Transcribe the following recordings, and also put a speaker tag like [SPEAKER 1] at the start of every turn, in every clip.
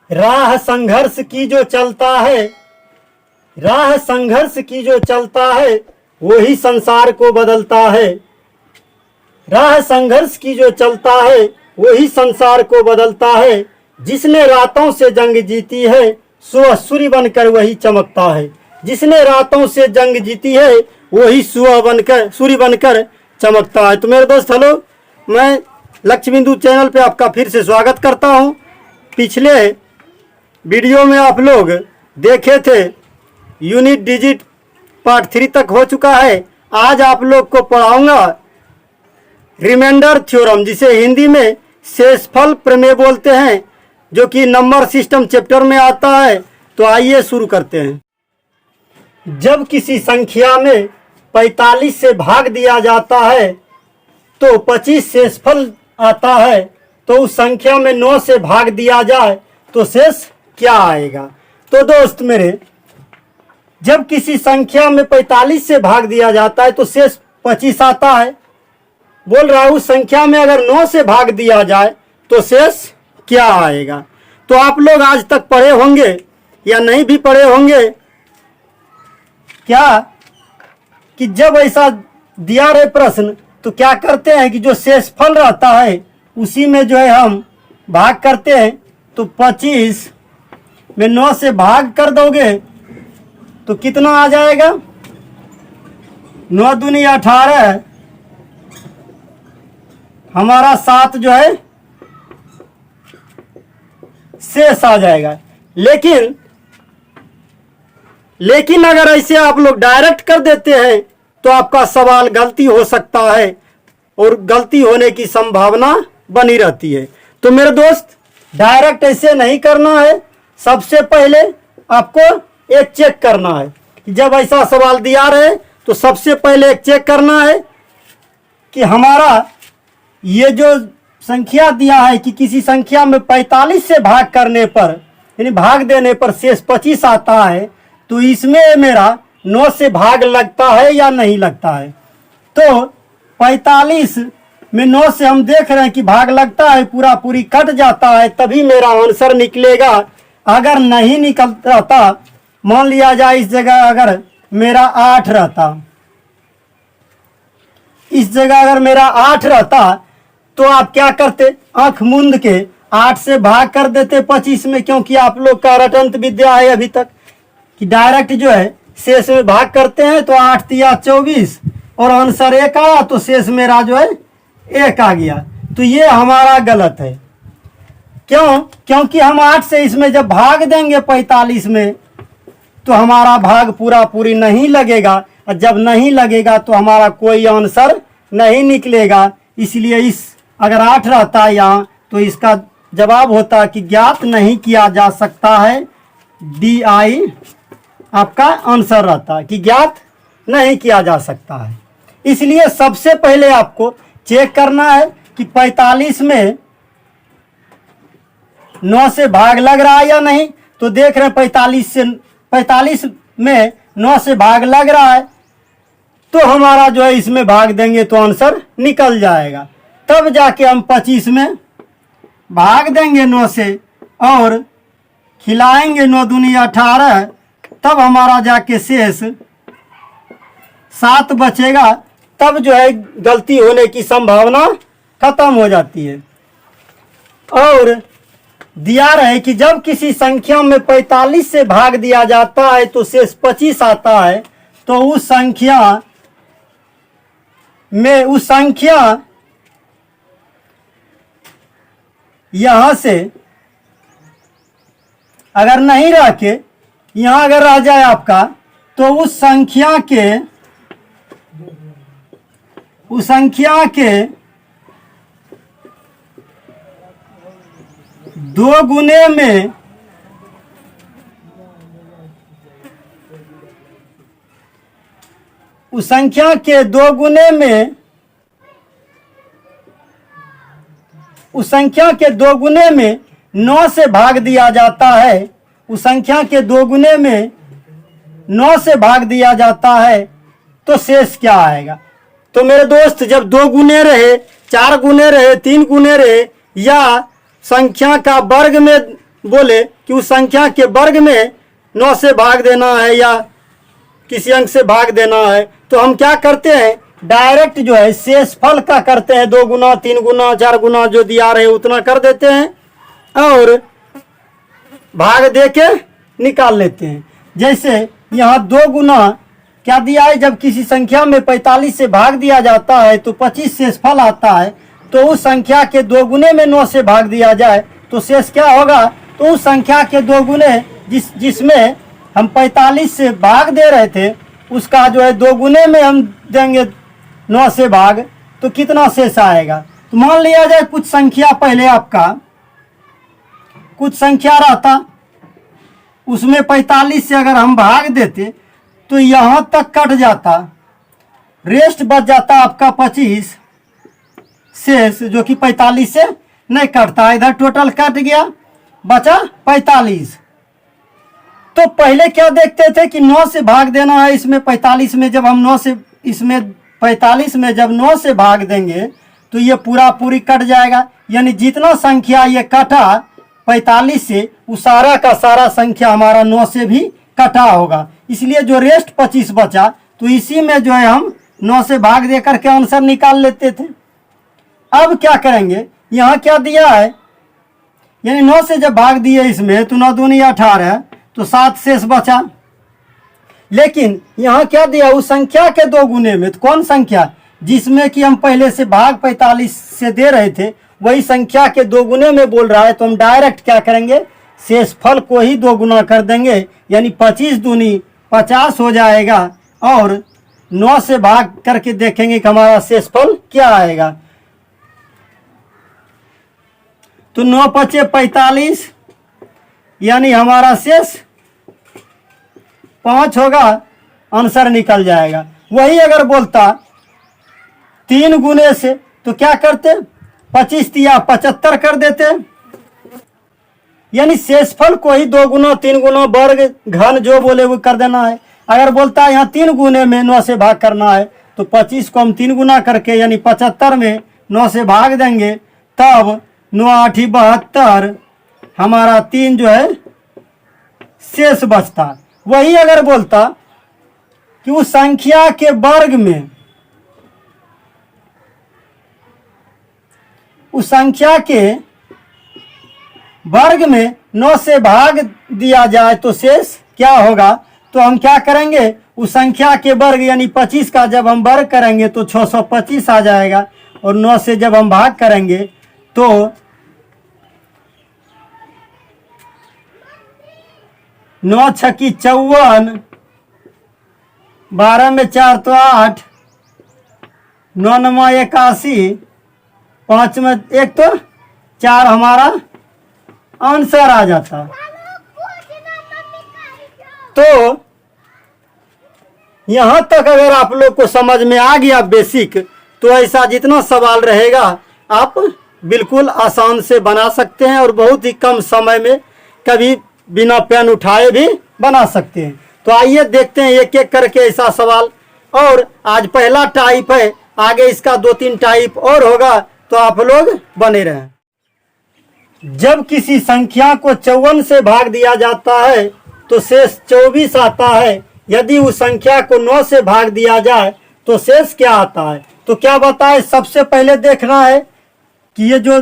[SPEAKER 1] राह संघर्ष की जो चलता है, राह संघर्ष की जो चलता है वही संसार को बदलता है। राह संघर्ष की जो चलता है वही संसार को बदलता है। जिसने रातों से जंग जीती है सुबह सूर्य बनकर वही चमकता है। जिसने रातों से जंग जीती है वही सुबह बनकर सूर्य बनकर चमकता है। तो मेरे दोस्त हेलो, मैं लक्ष्य बिंदु चैनल पे आपका फिर से स्वागत करता हूं। पिछले वीडियो में आप लोग देखे थे यूनिट डिजिट पार्ट 3 तक हो चुका है। आज आप लोग को पढ़ाऊंगा रिमाइंडर थ्योरम, जिसे हिंदी में शेषफल प्रमेय बोलते हैं, जो कि नंबर सिस्टम चैप्टर में आता है। तो आइए शुरू करते हैं। जब किसी संख्या में 45 से भाग दिया जाता है तो 25 शेषफल आता है। तो उस संख्या में 9 से भाग दिया जाए तो शेष क्या आएगा? तो दोस्त मेरे, जब किसी संख्या में 45 से भाग दिया जाता है तो शेष 25 आता है। बोल रहा हूं, संख्या में अगर 9 से भाग दिया जाए तो शेष क्या आएगा? तो आप लोग आज तक पढ़े होंगे या नहीं भी पढ़े होंगे क्या कि जब ऐसा दिया रहे प्रश्न तो क्या करते हैं कि जो शेषफल रहता है उसी में जो है हम भाग करते हैं। तो 25 में 9 से भाग कर दोगे तो कितना आ जाएगा? 9 दूनी 18, हमारा 7 जो है शेष आ जाएगा। लेकिन अगर ऐसे आप लोग डायरेक्ट कर देते हैं तो आपका सवाल गलती हो सकता है और गलती होने की संभावना बनी रहती है। तो मेरे दोस्त, डायरेक्ट ऐसे नहीं करना है। सबसे पहले आपको एक चेक करना है कि जब ऐसा सवाल दिया रहे तो सबसे पहले एक चेक करना है कि हमारा ये जो संख्या दिया है कि किसी संख्या में 45 से भाग करने पर यानी भाग देने पर शेष 25 आता है, तो इसमें मेरा 9 से भाग लगता है या नहीं लगता है? तो 45 में 9 से हम देख रहे हैं कि भाग लगता है, पूरा पूरी कट जाता है, तभी मेरा आंसर निकलेगा। अगर नहीं निकलता, मान लिया जाए इस जगह अगर मेरा 8 रहता, इस जगह अगर मेरा 8 रहता तो आप क्या करते? आंख मूंद के 8 से भाग कर देते 25 में, क्योंकि आप लोग का रटंत विद्या है अभी तक कि डायरेक्ट जो है शेष में भाग करते हैं। तो 8 तिया 24 और आंसर 1 आया, तो शेष मेरा जो है 1 आ गया। तो ये हमारा गलत है। क्यों? क्योंकि हम 8 से इसमें जब भाग देंगे 45 में तो हमारा भाग पूरा पूरी नहीं लगेगा, और जब नहीं लगेगा तो हमारा कोई आंसर नहीं निकलेगा। इसलिए इस अगर 8 रहता है यहाँ तो इसका जवाब होता कि ज्ञात नहीं किया जा सकता है। DI आपका आंसर रहता कि ज्ञात नहीं किया जा सकता है। इसलिए सबसे पहले आपको चेक करना है कि 45 में 9 से भाग लग रहा है या नहीं। तो देख रहे हैं 45 में 9 से भाग लग रहा है, तो हमारा जो है इसमें भाग देंगे तो आंसर निकल जाएगा। तब जाके हम 25 में भाग देंगे 9 से और खिलाएंगे 9 दूनी 18, तब हमारा जाके शेष 7 बचेगा। तब जो है गलती होने की संभावना खत्म हो जाती है। और दिया रहे कि जब किसी संख्या में 45 से भाग दिया जाता है तो शेष 25 आता है। तो उस संख्या यहां से अगर नहीं रह के यहां अगर रह जाए आपका, तो उस संख्या के 2 गुने में उस संख्या के 2 गुने में उस संख्या के 2 गुने में 9 से भाग दिया जाता है। उस संख्या के 2 गुने में 9 से भाग दिया जाता है तो शेष क्या आएगा? तो मेरे दोस्त, जब 2 गुने रहे, 4 गुने रहे, 3 गुने रहे, या संख्या का वर्ग में बोले कि उस संख्या के वर्ग में 9 से भाग देना है या किसी अंक से भाग देना है, तो हम क्या करते हैं, डायरेक्ट जो है शेषफल का करते हैं, 2 गुना 3 गुना 4 गुना जो दिया रहे उतना कर देते हैं और भाग दे के निकाल लेते हैं। जैसे यहाँ 2 गुना क्या दिया है, जब किसी संख्या में 45 से भाग दिया जाता है तो 25 शेषफल आता है, तो उस संख्या के 2 गुने में 9 से भाग दिया जाए तो शेष क्या होगा, तो उस संख्या के 2 गुने जिसमें हम 45 से भाग दे रहे थे उसका जो है 2 गुने में हम देंगे 9 से भाग, तो कितना शेष आएगा। तो मान लिया जाए कुछ संख्या, पहले आपका कुछ संख्या रहता, उसमें 45 से अगर हम भाग देते तो यहाँ तक कट जाता, रेस्ट बच जाता आपका 25 शेष, जो कि 45 से नहीं कटता, इधर टोटल कट गया, बचा 45। तो पहले क्या देखते थे कि 9 से भाग देना है इसमें 45 में, जब हम 9 से इसमें 45 में जब 9 से भाग देंगे तो ये पूरा पूरी कट जाएगा, यानी जितना संख्या ये कटा 45 से वो सारा का सारा संख्या हमारा 9 से भी कटा होगा, इसलिए जो रेस्ट 25 बचा तो इसी में जो है हम 9 से भाग दे करके आंसर निकाल लेते थे। अब क्या करेंगे, यहाँ क्या दिया है, यानी 9 से जब भाग दिए इसमें तो 9 दूनी 18, तो 7 शेष बचा। लेकिन यहाँ क्या दिया, उस संख्या के 2 गुने में, तो कौन संख्या, जिसमें कि हम पहले से भाग 45 से दे रहे थे वही संख्या के 2 गुने में बोल रहा है, तो हम डायरेक्ट क्या करेंगे, शेषफल को ही 2 गुना कर देंगे, यानी 25 दूनी 50 हो जाएगा और 9 से भाग करके देखेंगे कि हमारा शेषफल क्या आएगा। तो 9 पचे 45, यानी हमारा शेष 5 होगा, आंसर निकल जाएगा। वही अगर बोलता 3 गुने से तो क्या करते, 25 या 75 कर देते, यानी शेषफल को ही 2 गुना 3 गुना वर्ग घन जो बोले वो कर देना है। अगर बोलता है यहाँ 3 गुने में 9 से भाग करना है तो 25 को हम 3 गुना करके यानी 75 में 9 से भाग देंगे, तब 9 8 72 हमारा 3 जो है शेष बचता। वही अगर बोलता कि उस संख्या के वर्ग में, उस संख्या के वर्ग में 9 से भाग दिया जाए तो शेष क्या होगा, तो हम क्या करेंगे, उस संख्या के वर्ग यानी 25 का जब हम वर्ग करेंगे तो 625 आ जाएगा, और 9 से जब हम भाग करेंगे तो 9 छक्की 54, 12 में 4 तो 8, 9 नमा 81, 5 में 1 तो 4 हमारा आंसर आ जाता। तो यहां तक अगर आप लोग को समझ में आ गया बेसिक, तो ऐसा जितना सवाल रहेगा आप बिल्कुल आसान से बना सकते हैं और बहुत ही कम समय में कभी बिना पेन उठाए भी बना सकते हैं। तो आइए देखते हैं एक एक करके ऐसा सवाल, और आज पहला टाइप है, आगे इसका 2-3 टाइप और होगा, तो आप लोग बने रहें। जब किसी संख्या को 54 से भाग दिया जाता है तो शेष 24 आता है, यदि उस संख्या को 9 से भाग दिया जाए तो शेष क्या आता है। तो क्या बताए, सबसे पहले देखना है कि ये जो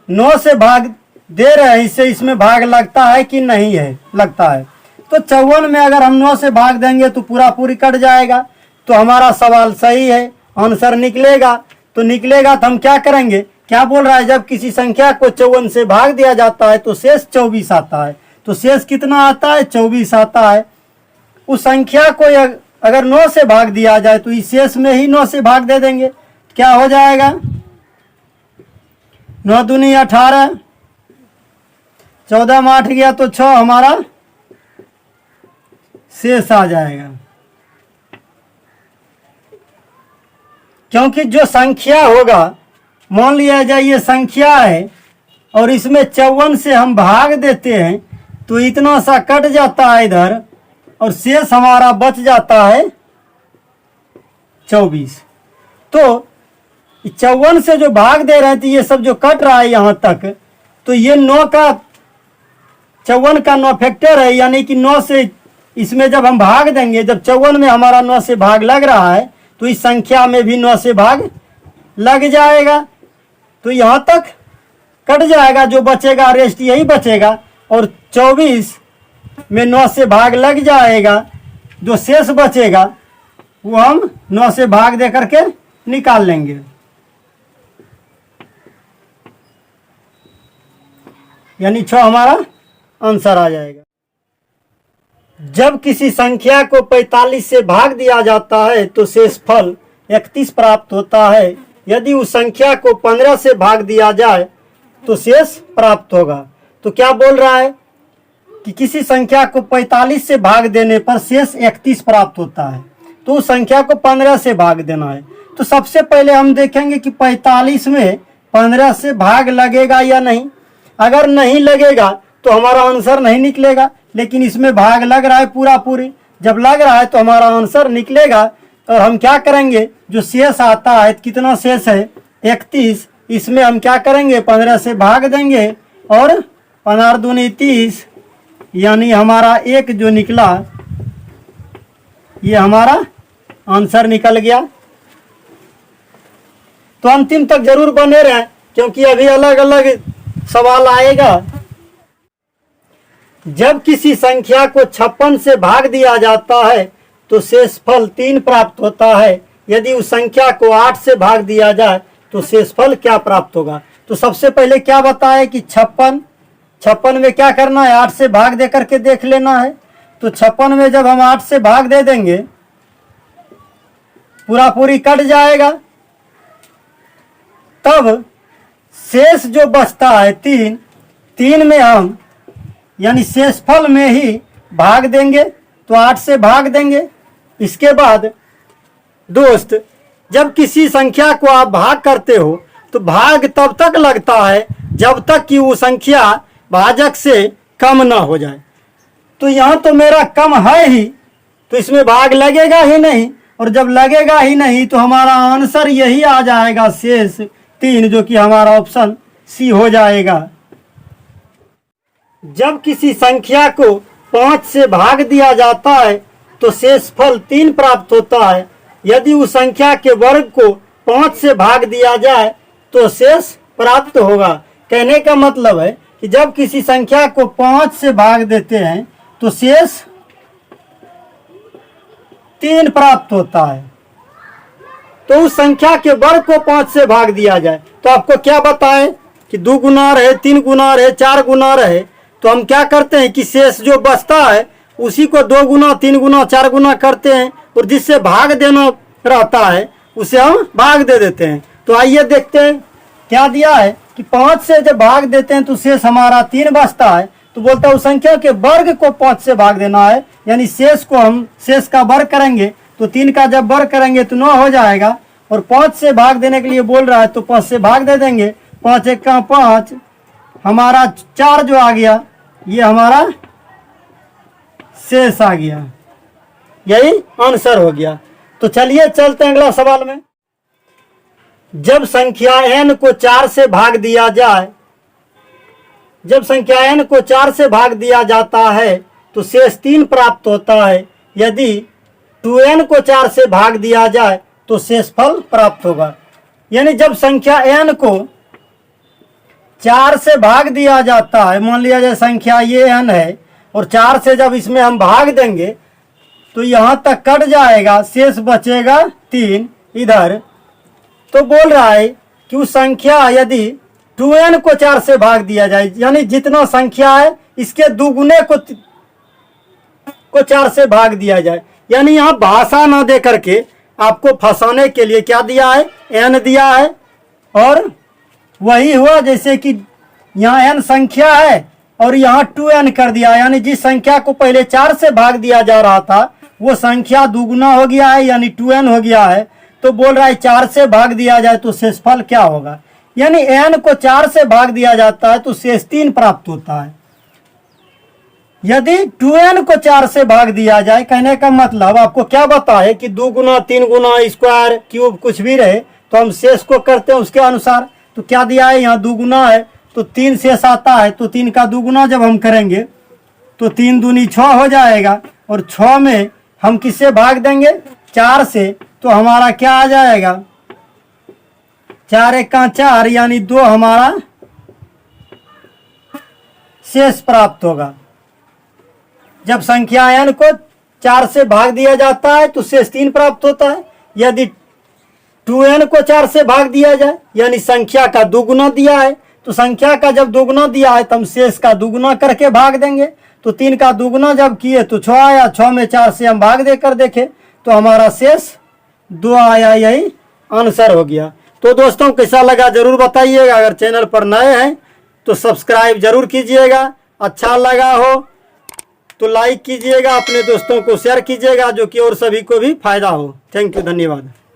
[SPEAKER 1] 9 से भाग दे रहे हैं इससे इसमें भाग लगता है कि नहीं है, लगता है। तो 54 में अगर हम 9 से भाग देंगे तो पूरा पूरी कट जाएगा, तो हमारा सवाल सही है, आंसर निकलेगा। तो निकलेगा तो हम क्या करेंगे, क्या बोल रहा है, जब किसी संख्या को 54 से भाग दिया जाता है तो शेष 24 आता है। तो शेष कितना आता है, 24 आता है। उस संख्या को अगर 9 से भाग दिया जाए तो इस शेष में ही 9 से भाग दे देंगे, क्या हो जाएगा, 9 दूनी 18, 14 में 8 गया तो 6 हमारा शेष आ जाएगा। क्योंकि जो संख्या होगा, मान लिया जाए ये संख्या है और इसमें 54 से हम भाग देते हैं तो इतना सा कट जाता है इधर, और शेष हमारा बच जाता है 24। तो 54 से जो भाग दे रहे थे ये सब जो कट रहा है यहाँ तक, तो ये 9 का 54 का 9 फैक्टर है, यानी कि 9 से इसमें जब हम भाग देंगे, जब 54 में हमारा 9 से भाग लग रहा है तो इस संख्या में भी 9 से भाग लग जाएगा। तो यहाँ तक कट जाएगा, जो बचेगा रेस्ट यही बचेगा। और 24 में 9 से भाग लग जाएगा, जो शेष बचेगा वो हम 9 से भाग दे करके निकाल लेंगे। यानी 6 हमारा आंसर आ जाएगा। जब किसी संख्या को 45 से भाग दिया जाता है तो शेषफल 31 प्राप्त होता है। यदि उस संख्या को 15 से भाग दिया जाए तो शेष प्राप्त होगा। तो क्या बोल रहा है कि किसी संख्या को 45 से भाग देने पर शेष 31 प्राप्त होता है, तो उस संख्या को 15 से भाग देना है। तो सबसे पहले हम देखेंगे कि 45 में 15 से भाग लगेगा या नहीं। अगर नहीं लगेगा तो हमारा आंसर नहीं निकलेगा, लेकिन इसमें भाग लग रहा है पूरा पूरी। जब लग रहा है तो हमारा आंसर निकलेगा। और हम क्या करेंगे, जो शेष आता है, कितना शेष है 31, इसमें हम क्या करेंगे 15 से भाग देंगे और 15 दूनी 30, यानी हमारा एक जो निकला ये हमारा आंसर निकल गया। तो अंतिम तक जरूर बने रहें, क्योंकि अभी अलग अलग सवाल आएगा। जब किसी संख्या को 56 से भाग दिया जाता है तो शेषफल 3 प्राप्त होता है। यदि उस संख्या को 8 से भाग दिया जाए तो शेषफल क्या प्राप्त होगा। तो सबसे पहले क्या बताए कि 56 में क्या करना है, 8 से भाग दे करके देख लेना है। तो 56 में जब हम 8 से भाग दे देंगे पूरा पूरी कट जाएगा। तब शेष जो बचता है 3 में हम यानी शेषफल में ही भाग देंगे, तो 8 से भाग देंगे। इसके बाद दोस्त, जब किसी संख्या को आप भाग करते हो तो भाग तब तक लगता है जब तक कि वो संख्या भाजक से कम ना हो जाए। तो यहाँ तो मेरा कम है ही, तो इसमें भाग लगेगा ही नहीं। और जब लगेगा ही नहीं तो हमारा आंसर यही आ जाएगा शेष 3, जो कि हमारा ऑप्शन सी हो जाएगा। जब किसी संख्या को 5 से भाग दिया जाता है तो शेषफल 3 प्राप्त होता है। यदि उस संख्या के वर्ग को 5 से भाग दिया जाए तो शेष प्राप्त होगा। कहने का मतलब है कि जब किसी संख्या को 5 से भाग देते हैं तो शेष 3 प्राप्त होता है। तो उस संख्या के वर्ग को 5 से भाग दिया जाए तो आपको क्या बताएं कि 2 गुना रहे, 3 गुना रहे, 4 गुना रहे, तो हम क्या करते हैं कि शेष जो बचता है उसी को 2 गुना, 3 गुना, 4 गुना करते हैं, और जिससे भाग देना रहता है उसे हम भाग दे देते हैं। तो आइए देखते हैं क्या दिया है कि 5 से जब भाग देते हैं तो शेष हमारा 3 बचता है। तो बोलता है उस संख्या के वर्ग को 5 से भाग देना है, यानी शेष को हम शेष का वर्ग करेंगे तो 3 का जब वर्ग करेंगे तो 9 हो जाएगा। और 5 से भाग देने के लिए बोल रहा है तो 5 से भाग दे देंगे। 5 1 का 5, हमारा 4 जो आ गया ये हमारा शेष आ गया, यही आंसर हो गया। तो चलिए चलते हैं अगला सवाल में। जब संख्या n को 4 से भाग दिया जाए, जब संख्या n को 4 से भाग दिया जाता है तो शेष 3 प्राप्त होता है। यदि 2n को 4 से भाग दिया जाए तो शेषफल प्राप्त होगा। यानी जब संख्या n को 4 से भाग दिया जाता है, मान लिया जाए संख्या ये n है और 4 से जब इसमें हम भाग देंगे तो यहाँ तक कट जाएगा, शेष बचेगा 3 इधर। तो बोल रहा है कि उस संख्या यदि 2n को 4 से भाग दिया जाए, यानी जितना संख्या है इसके दुगुने को 4 से भाग दिया जाए। यानी यहाँ भाषा ना दे करके आपको फंसाने के लिए क्या दिया है, n दिया है। और वही हुआ जैसे कि यहाँ n संख्या है और यहाँ 2n कर दिया, यानी जिस संख्या को पहले 4 से भाग दिया जा रहा था वो संख्या दुगुना हो गया है, यानी 2n हो गया है। तो बोल रहा है 4 से भाग दिया जाए तो शेषफल क्या होगा, यानी n को 4 से भाग दिया जाता है तो शेष 3 प्राप्त होता है। यदि 2n को 4 से भाग दिया जाए, कहने का मतलब आपको क्या बता है कि 2 गुना, 3 गुना, स्क्वायर, क्यूब कुछ भी रहे तो हम शेष को करते हैं उसके अनुसार। तो क्या दिया है, यहाँ 2 गुना है तो 3 शेष आता है, तो 3 का 2 गुना जब हम करेंगे तो 3 दूनी 6 हो जाएगा, और 6 में हम किससे भाग देंगे? 4 से। तो हमारा क्या आ जाएगा? 4 एका 4 यानी 2 हमारा शेष प्राप्त होगा। जब संख्या n को 4 से भाग दिया जाता है तो शेष 3 प्राप्त होता है। यदि 2n को 4 से भाग दिया जाए यानी संख्या का दुगुना दिया है, तो संख्या का जब दुगुना दिया है तो हम शेष का दुगुना करके भाग देंगे। तो 3 का दुगुना जब किए तो 6 आया, 6 में 4 से हम भाग देकर देखे तो हमारा शेष 2 आया। यही आंसर हो गया। तो दोस्तों कैसा लगा जरूर बताइएगा। अगर चैनल पर नए हैं तो सब्सक्राइब जरूर कीजिएगा। अच्छा लगा हो तो लाइक कीजिएगा, अपने दोस्तों को शेयर कीजिएगा, जो कि और सभी को भी फायदा हो। थैंक यू, धन्यवाद।